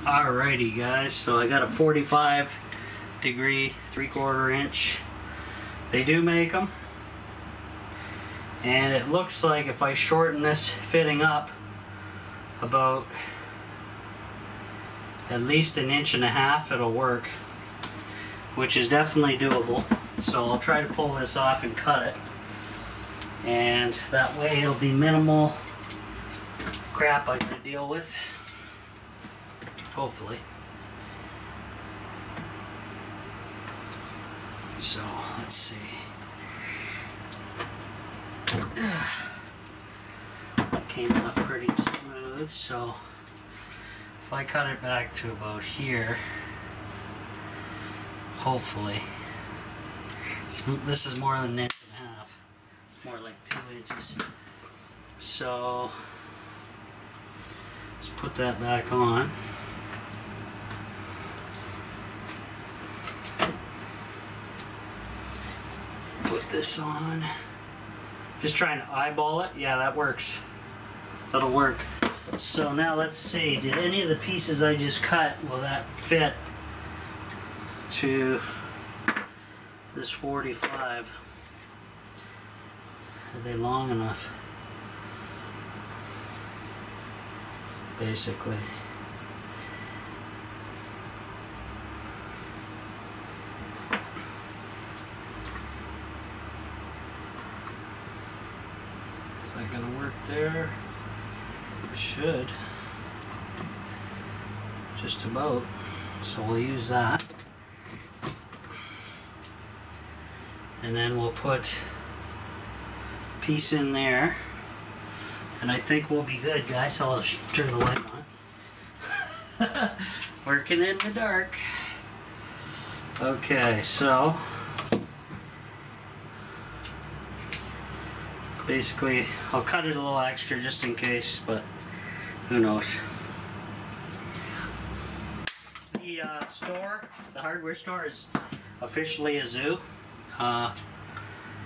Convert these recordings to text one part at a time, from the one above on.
Alrighty guys, so I got a 45 degree 3/4 inch. They do make them, and it looks like if I shorten this fitting up about at least 1.5 inches, it'll work, which is definitely doable. So I'll try to pull this off and cut it, and that way it'll be minimal crap I gotta deal with, hopefully. So let's see. Came off pretty smooth, so if I cut it back to about here, hopefully, this is more than 1.5 inches. It's more like 2 inches. So let's put that back on. Put this on. Just trying to eyeball it. Yeah, that works. That'll work. So now let's see, did any of the pieces I just cut, will that fit to this 45? Are they long enough? Basically. Is that gonna work there? Should. Just about. So we'll use that. And then we'll put a piece in there. And I think we'll be good, guys. So I'll turn the light on. Working in the dark. Okay, so basically I'll cut it a little extra just in case, but who knows. The store, the hardware store, is officially a zoo.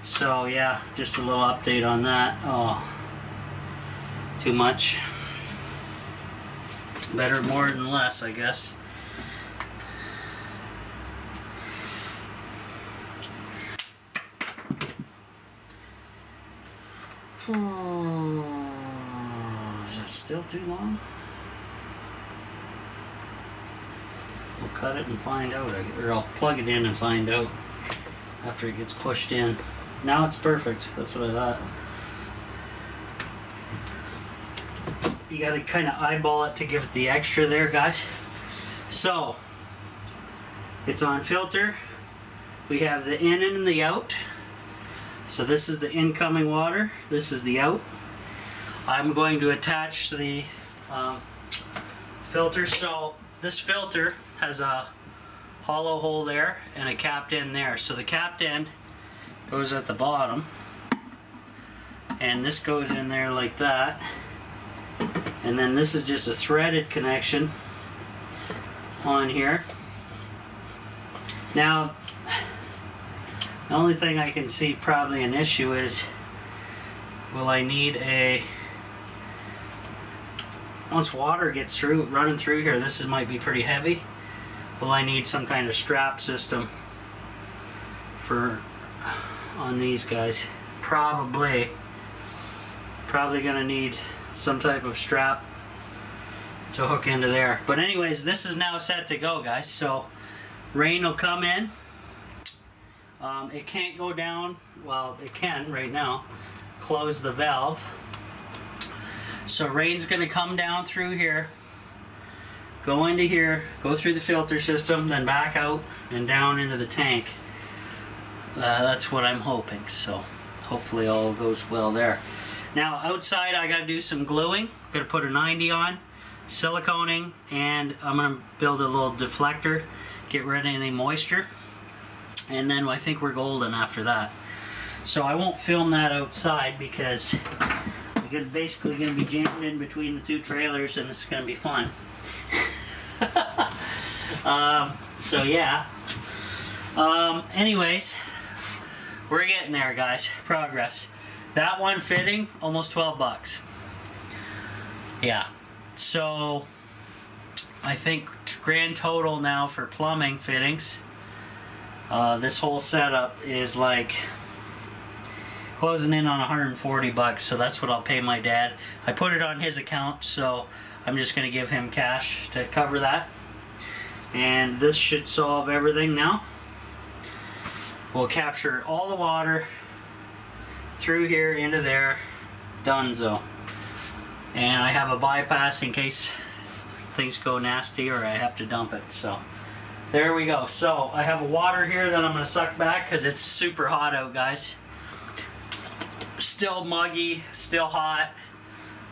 So yeah, just a little update on that. Oh, too much. Better more than less, I guess. Is that still too long? We'll cut it and find out, or I'll plug it in and find out after it gets pushed in. Now it's perfect. That's what I thought. You gotta kind of eyeball it to give it the extra there, guys. So it's on filter. We have the in and the out. So this is the incoming water, this is the out. I'm going to attach the filter. So this filter has a hollow hole there and a capped end there. So the capped end goes at the bottom, and this goes in there like that. And then this is just a threaded connection on here. Now, the only thing I can see probably an issue is, will I need a, once water gets through, running through here, this might be pretty heavy. Will I need some kind of strap system for, on these guys? Probably gonna need some type of strap to hook into there. But anyways, this is now set to go, guys. So rain will come in. It can't go down, well, it can right now. Close the valve. So rain's gonna come down through here, go into here, go through the filter system, then back out and down into the tank. That's what I'm hoping, so hopefully all goes well there. Now outside I gotta do some gluing. I'm gonna put a 90 on, siliconing, and I'm gonna build a little deflector, get rid of any moisture. And then I think we're golden after that. So I won't film that outside because we're basically going to be jammed in between the two trailers, and it's going to be fun. So yeah. Anyways, we're getting there, guys. Progress. That one fitting, almost 12 bucks. Yeah. So I think grand total now for plumbing fittings, this whole setup is like closing in on 140 bucks, so that's what I'll pay my dad. I put it on his account, so I'm just going to give him cash to cover that. And this should solve everything now. We'll capture all the water through here into there. Donezo. And I have a bypass in case things go nasty or I have to dump it. So there we go. So I have water here that I'm going to suck back because it's super hot out, guys. Still muggy, still hot,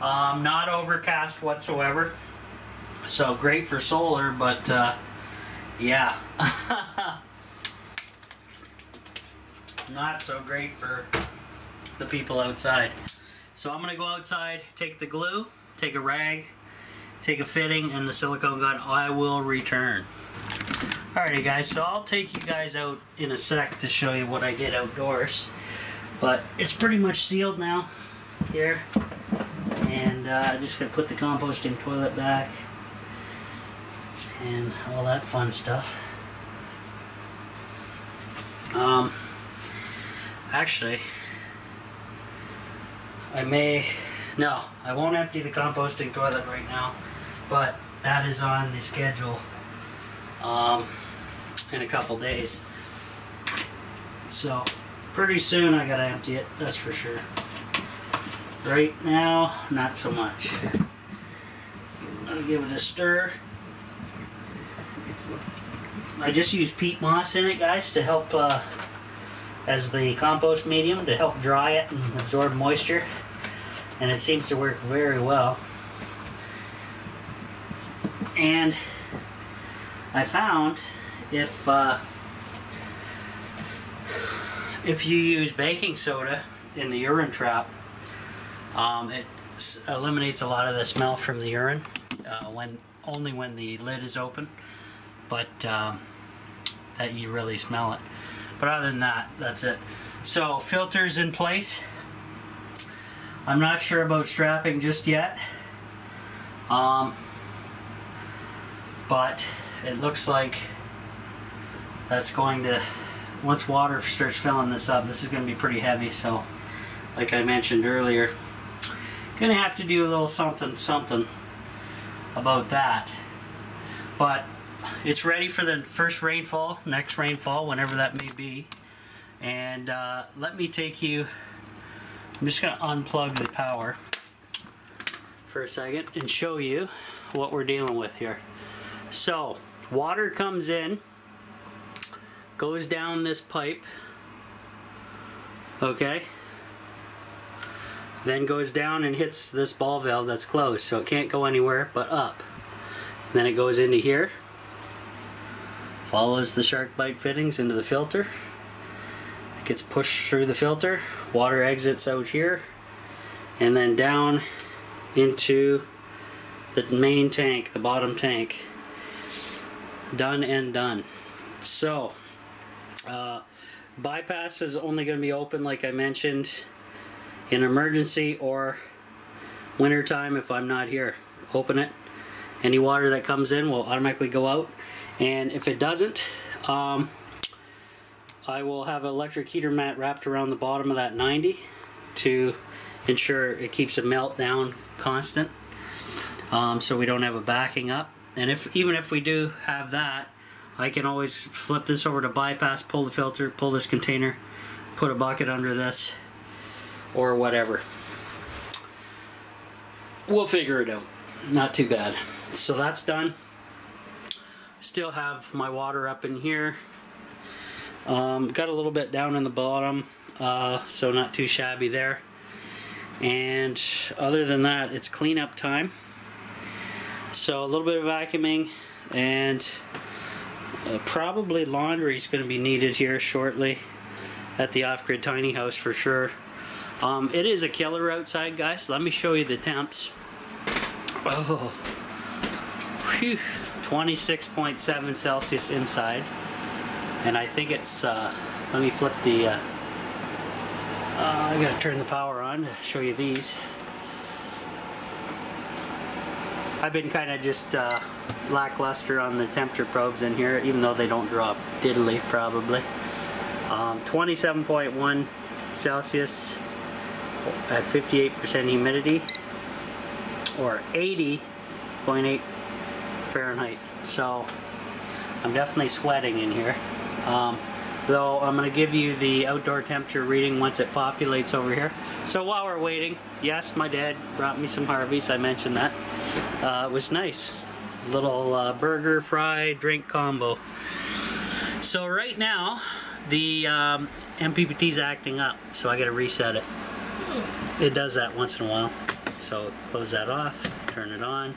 not overcast whatsoever. So great for solar, but yeah. Not so great for the people outside. So I'm going to go outside, take the glue, take a rag, take a fitting, and the silicone gun. I will return. Alrighty guys, so I'll take you guys out in a sec to show you what I did outdoors. But it's pretty much sealed now here. And I'm just going to put the composting toilet back and all that fun stuff. Actually, I won't empty the composting toilet right now, but that is on the schedule in a couple days. So pretty soon I gotta empty it, that's for sure. Right now, not so much. I'll give it a stir. I just use peat moss in it, guys, to help as the compost medium to help dry it and absorb moisture, and it seems to work very well. And I found if you use baking soda in the urine trap, it eliminates a lot of the smell from the urine only when the lid is open, but that you really smell it. But other than that, that's it. So filters in place. I'm not sure about strapping just yet, but it looks like that's going to, once water starts filling this up, this is going to be pretty heavy. So like I mentioned earlier, gonna have to do a little something about that. But it's ready for the first rainfall, next rainfall, whenever that may be. And let me take you, I'm just going to unplug the power for a second and show you what we're dealing with here. So, water comes in, goes down this pipe, okay? Then goes down and hits this ball valve that's closed, so it can't go anywhere but up. And then it goes into here, follows the SharkBite fittings into the filter. It gets pushed through the filter, water exits out here, and then down into the main tank, the bottom tank. Done and done. So, bypass is only going to be open, like I mentioned, in emergency or wintertime if I'm not here. Open it. Any water that comes in will automatically go out. And if it doesn't, I will have an electric heater mat wrapped around the bottom of that 90 to ensure it keeps a meltdown constant, so we don't have a backing up. And even if we do have that, I can always flip this over to bypass, pull the filter, pull this container, put a bucket under this, or whatever. We'll figure it out. Not too bad. So that's done. Still have my water up in here. Got a little bit down in the bottom, so not too shabby there. And other than that, it's cleanup time. So a little bit of vacuuming, and probably laundry is going to be needed here shortly at the Off-Grid Tiny House for sure. It is a killer outside, guys. Let me show you the temps. Oh, whew. 26.7 Celsius inside, and I think it's let me flip the I gotta turn the power on to show you these. I've been kind of just lackluster on the temperature probes in here, even though they don't drop diddly probably. 27.1 Celsius at 58% humidity, or 80.8 Fahrenheit. So I'm definitely sweating in here. Though I'm going to give you the outdoor temperature reading once it populates over here. So while we're waiting, yes, my dad brought me some Harveys. I mentioned that. It was nice. Little burger, fry, drink combo. So right now, the MPPT is acting up, so I got to reset it. It does that once in a while. So close that off, turn it on.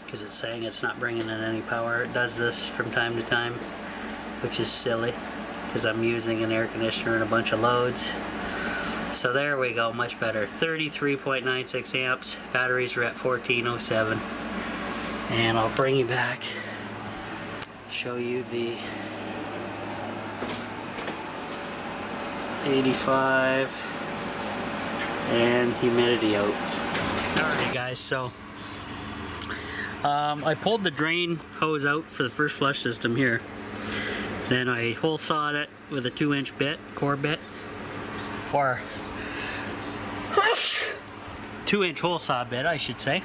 Because it's saying it's not bringing in any power. It does this from time to time, which is silly because I'm using an air conditioner and a bunch of loads. So there we go, much better. 33.96 amps, batteries are at 1407. And I'll bring you back, show you the 85 and humidity out. Alright guys, so I pulled the drain hose out for the first flush system here. Then I hole sawed it with a 2-inch bit, core bit, or 2-inch hole saw bit, I should say.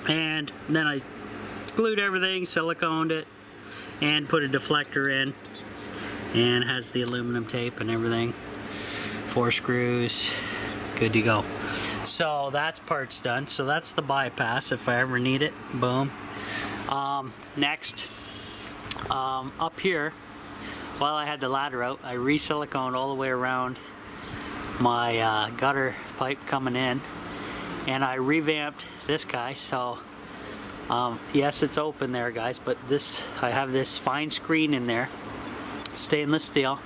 And then I glued everything, siliconed it, and put a deflector in. And it has the aluminum tape and everything. 4 screws, good to go. So that's parts done. So that's the bypass if I ever need it. Boom. Next, up here, while I had the ladder out, I re-siliconed all the way around my gutter pipe coming in, and I revamped this guy. So yes, it's open there, guys, but this, I have this fine screen in there, stainless steel,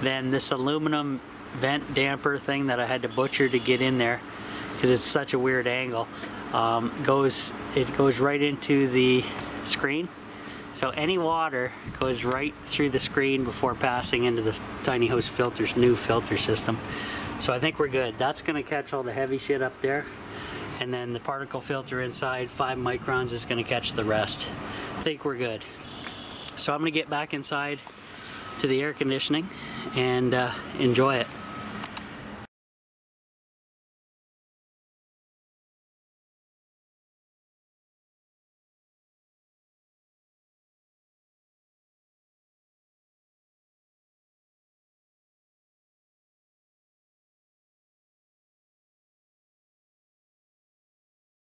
then this aluminum vent damper thing that I had to butcher to get in there because it's such a weird angle. It goes right into the screen, so any water goes right through the screen before passing into the Tiny House Filter's new filter system. So I think we're good. That's going to catch all the heavy shit up there, and then the particle filter inside, 5 microns, is going to catch the rest. I think we're good. So I'm going to get back inside to the air conditioning and enjoy it.